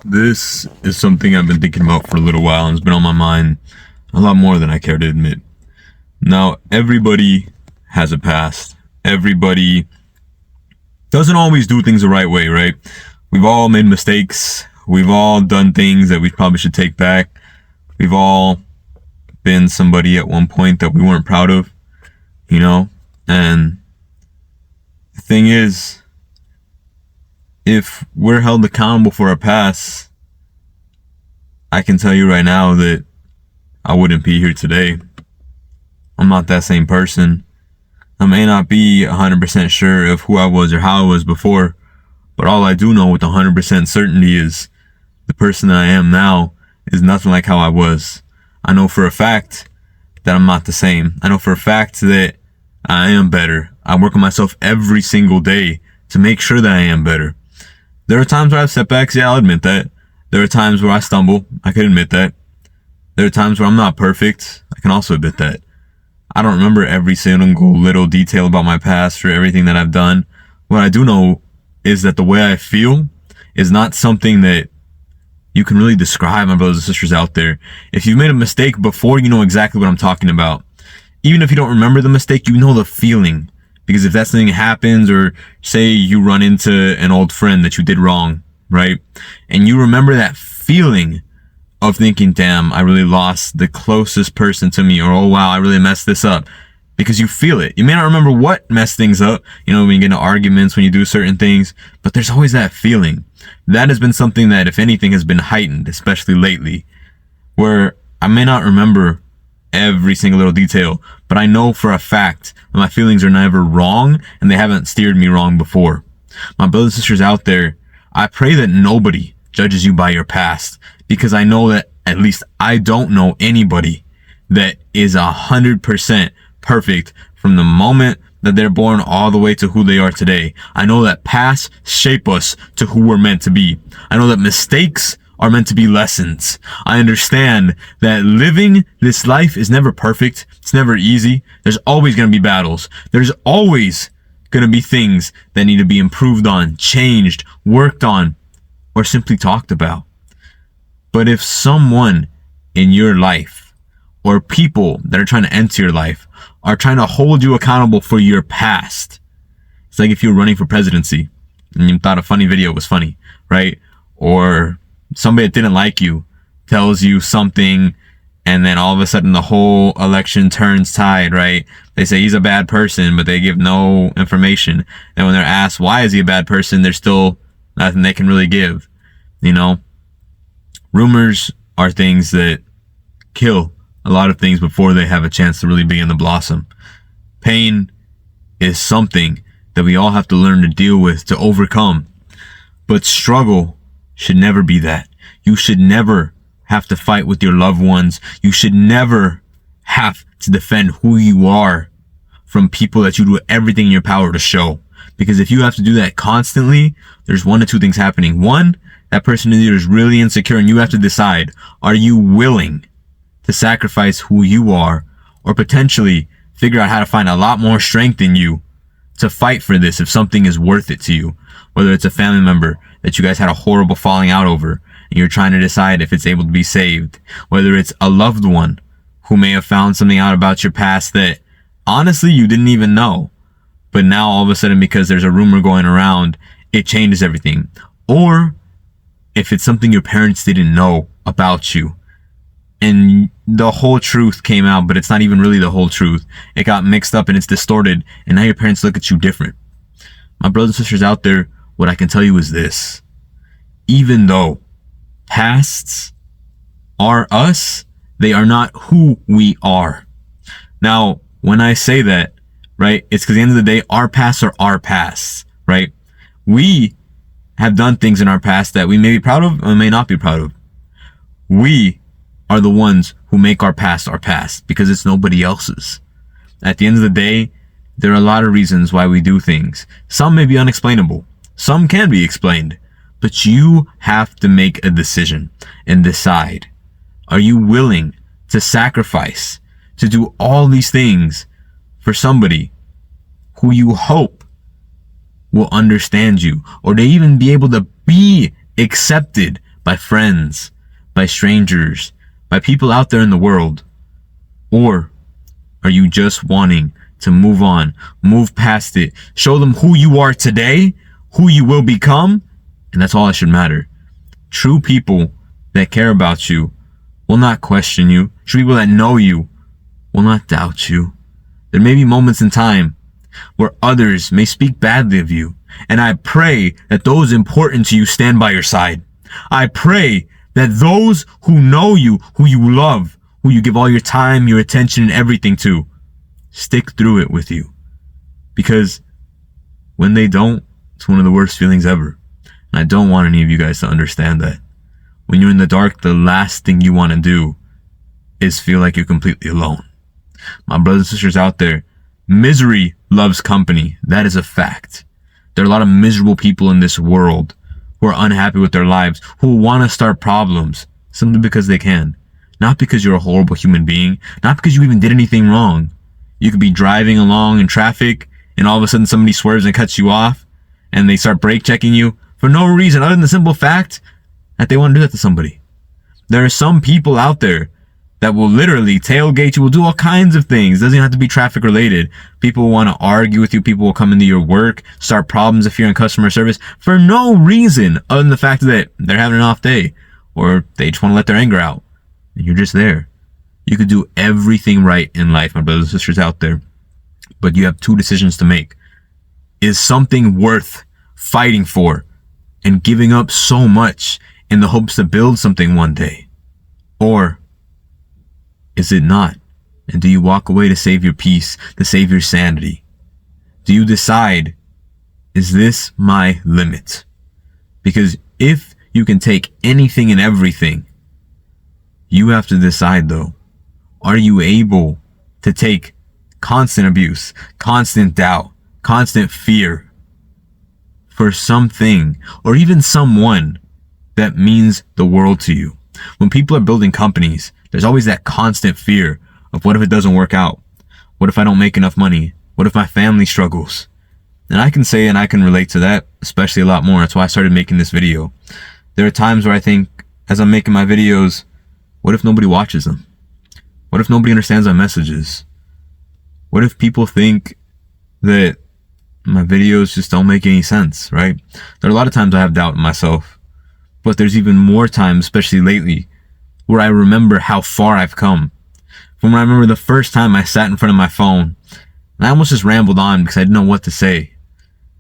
This is something I've been thinking about for a little while and it's been on my mind a lot more than I care to admit. Now, everybody has a past. Everybody doesn't always do things the right way, right? We've all made mistakes. We've all done things that we probably should take back. We've all been somebody at one point that we weren't proud of, you know? And the thing is, if we're held accountable for our past, I can tell you right now that I wouldn't be here today. I'm not that same person. I may not be 100% sure of who I was or how I was before, but all I do know with 100% certainty is the person that I am now is nothing like how I was. I know for a fact that I'm not the same. I know for a fact that I am better. I work on myself every single day to make sure that I am better. There are times where I have setbacks, yeah, I'll admit that. There are times where I stumble, I can admit that. There are times where I'm not perfect, I can also admit that. I don't remember every single little detail about my past or everything that I've done. What I do know is that the way I feel is not something that you can really describe, my brothers and sisters out there. If you've made a mistake before, you know exactly what I'm talking about. Even if you don't remember the mistake, you know the feeling. Because if that thing happens, or say you run into an old friend that you did wrong, right? And you remember that feeling of thinking, damn, I really lost the closest person to me, or oh wow, I really messed this up. Because you feel it. You may not remember what messed things up, you know, when you get into arguments, when you do certain things, but there's always that feeling. That has been something that, if anything, has been heightened, especially lately, where I may not remember every single little detail, but I know for a fact that my feelings are never wrong and they haven't steered me wrong before. My brothers and sisters out there, I pray that nobody judges you by your past, because I know that at least I don't know anybody that is 100% perfect from the moment that they're born all the way to who they are today. I know that pasts shape us to who we're meant to be. I know that mistakes are meant to be lessons. I understand that living this life is never perfect. It's never easy. There's always going to be battles. There's always going to be things that need to be improved on, changed, worked on, or simply talked about. But if someone in your life, or people that are trying to enter your life, are trying to hold you accountable for your past, it's like if you were running for presidency and you thought a funny video was funny, right? Or somebody that didn't like you tells you something, and then all of a sudden the whole election turns tide, right? They say he's a bad person, but they give no information. And when they're asked why is he a bad person, there's still nothing they can really give, you know? Rumors are things that kill a lot of things before they have a chance to really begin to blossom. Pain is something that we all have to learn to deal with, to overcome. But struggle should never be that. You should never have to fight with your loved ones. You should never have to defend who you are from people that you do everything in your power to show. Because if you have to do that constantly, there's one of two things happening. One, that person either is really insecure and you have to decide, are you willing to sacrifice who you are, or potentially figure out how to find a lot more strength in you to fight for this if something is worth it to you. Whether it's a family member that you guys had a horrible falling out over and you're trying to decide if it's able to be saved. Whether it's a loved one who may have found something out about your past that honestly you didn't even know, but now all of a sudden, because there's a rumor going around, it changes everything. Or if it's something your parents didn't know about you and the whole truth came out, but it's not even really the whole truth. It got mixed up and it's distorted, and now your parents look at you different. My brothers and sisters out there, what I can tell you is this. Even though pasts are us, they are not who we are. Now, when I say that, right, it's because at the end of the day, our pasts are our pasts, right? We have done things in our past that we may be proud of or may not be proud of. We are the ones who make our past because it's nobody else's. At the end of the day, there are a lot of reasons why we do things. Some may be unexplainable. Some can be explained. But you have to make a decision and decide. Are you willing to sacrifice, to do all these things for somebody who you hope will understand you, or to even be able to be accepted by friends, by strangers, by people out there in the world? Or are you just wanting to move on, move past it, show them who you are today, who you will become, and that's all that should matter. True people that care about you will not question you. True people that know you will not doubt you. There may be moments in time where others may speak badly of you, and I pray that those important to you stand by your side. I pray that those who know you, who you love, who you give all your time, your attention, and everything to, stick through it with you. Because when they don't, it's one of the worst feelings ever. And I don't want any of you guys to understand that. When you're in the dark, the last thing you want to do is feel like you're completely alone. My brothers and sisters out there, misery loves company. That is a fact. There are a lot of miserable people in this world who are unhappy with their lives, who want to start problems simply because they can. Not because you're a horrible human being, not because you even did anything wrong. You could be driving along in traffic and all of a sudden somebody swerves and cuts you off and they start brake checking you for no reason other than the simple fact that they want to do that to somebody. There are some people out there that will literally tailgate you, will do all kinds of things. It doesn't have to be traffic related. People will want to argue with you. People will come into your work, start problems if you're in customer service for no reason other than the fact that they're having an off day or they just want to let their anger out. And you're just there. You could do everything right in life, my brothers and sisters out there, but you have two decisions to make. Is something worth fighting for and giving up so much in the hopes to build something one day? Or is it not? And do you walk away to save your peace, to save your sanity? Do you decide, is this my limit? Because if you can take anything and everything, you have to decide though, are you able to take constant abuse, constant doubt, constant fear for something or even someone that means the world to you? When people are building companies, there's always that constant fear of what if it doesn't work out? What if I don't make enough money? What if my family struggles? And I can say, and I can relate to that, especially a lot more. That's why I started making this video. There are times where I think, as I'm making my videos, what if nobody watches them? What if nobody understands my messages? What if people think that my videos just don't make any sense, right? There are a lot of times I have doubt in myself, but there's even more times, especially lately, where I remember how far I've come. From when I remember the first time I sat in front of my phone, and I almost just rambled on because I didn't know what to say,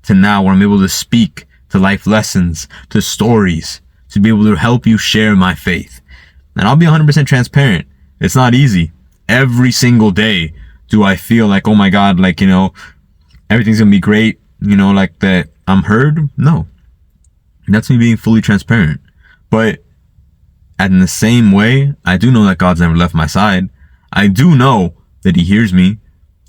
to now where I'm able to speak to life lessons, to stories, to be able to help you share my faith. And I'll be 100% transparent. It's not easy. Every single day do I feel like, oh my God, like, everything's gonna be great, like that I'm heard. No. That's me being fully transparent. But in the same way, I do know that God's never left my side. I do know that He hears me.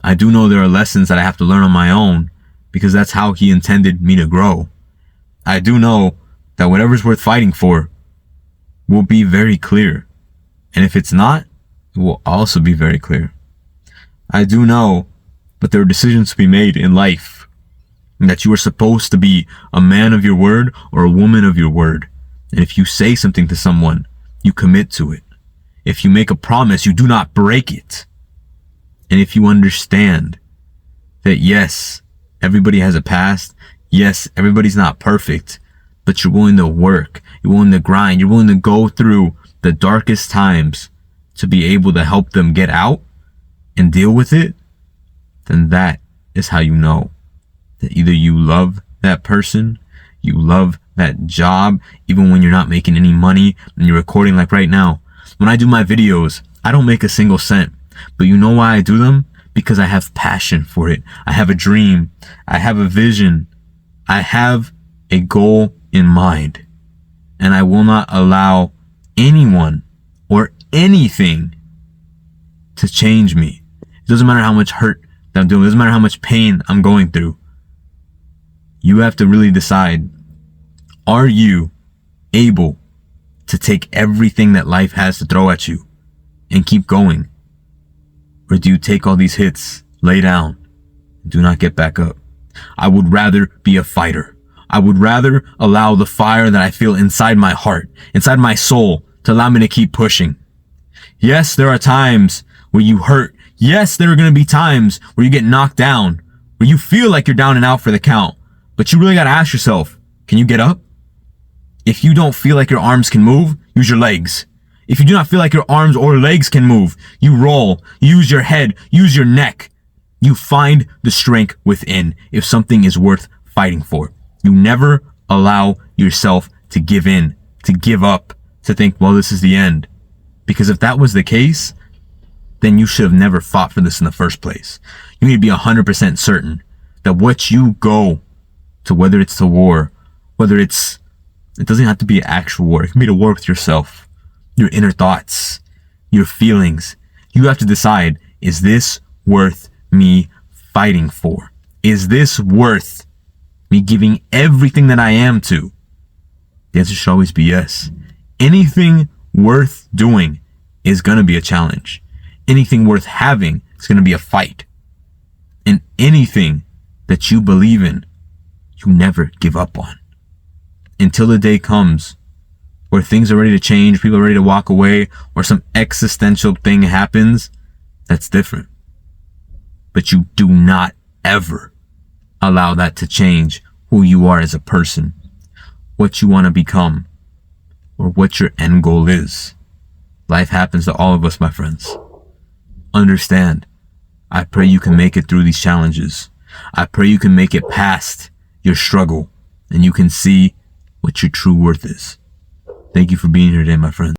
I do know there are lessons that I have to learn on my own because that's how He intended me to grow. I do know that whatever's worth fighting for will be very clear. And if it's not, it will also be very clear. I do know that there are decisions to be made in life and that you are supposed to be a man of your word or a woman of your word. And if you say something to someone, you commit to it. If you make a promise, you do not break it. And if you understand that yes, everybody has a past, yes, everybody's not perfect, but you're willing to work, you're willing to grind, you're willing to go through the darkest times to be able to help them get out and deal with it, then that is how you know that either you love that person, you love that job, even when you're not making any money and you're recording like right now. When I do my videos, I don't make a single cent, but you know why I do them? Because I have passion for it. I have a dream. I have a vision. I have a goal in mind, and I will not allow anyone or anything to change me. It doesn't matter how much hurt that I'm doing. It doesn't matter how much pain I'm going through. You have to really decide, are you able to take everything that life has to throw at you and keep going? Or do you take all these hits, lay down, and do not get back up? I would rather be a fighter, I would rather allow the fire that I feel inside my heart, inside my soul, to allow me to keep pushing. Yes, there are times where you hurt. Yes, there are going to be times where you get knocked down, where you feel like you're down and out for the count. But you really got to ask yourself, can you get up? If you don't feel like your arms can move, use your legs. If you do not feel like your arms or legs can move, you roll, you use your head, use your neck. You find the strength within if something is worth fighting for. You never allow yourself to give in, to give up, to think, well, this is the end. Because if that was the case, then you should have never fought for this in the first place. You need to be 100% certain that what you go to, whether it's to war, it doesn't have to be an actual war. It can be a war with yourself, your inner thoughts, your feelings. You have to decide, is this worth me fighting for? Is this worth me giving everything that I am to? The answer should always be yes. Anything worth doing is going to be a challenge. Anything worth having is going to be a fight. And anything that you believe in, you never give up on. Until the day comes where things are ready to change, people are ready to walk away, or some existential thing happens, that's different. But you do not ever allow that to change who you are as a person, what you want to become, or what your end goal is. Life happens to all of us, my friends. Understand. I pray you can make it through these challenges. I pray you can make it past your struggle and you can see what your true worth is. Thank you for being here today, my friend.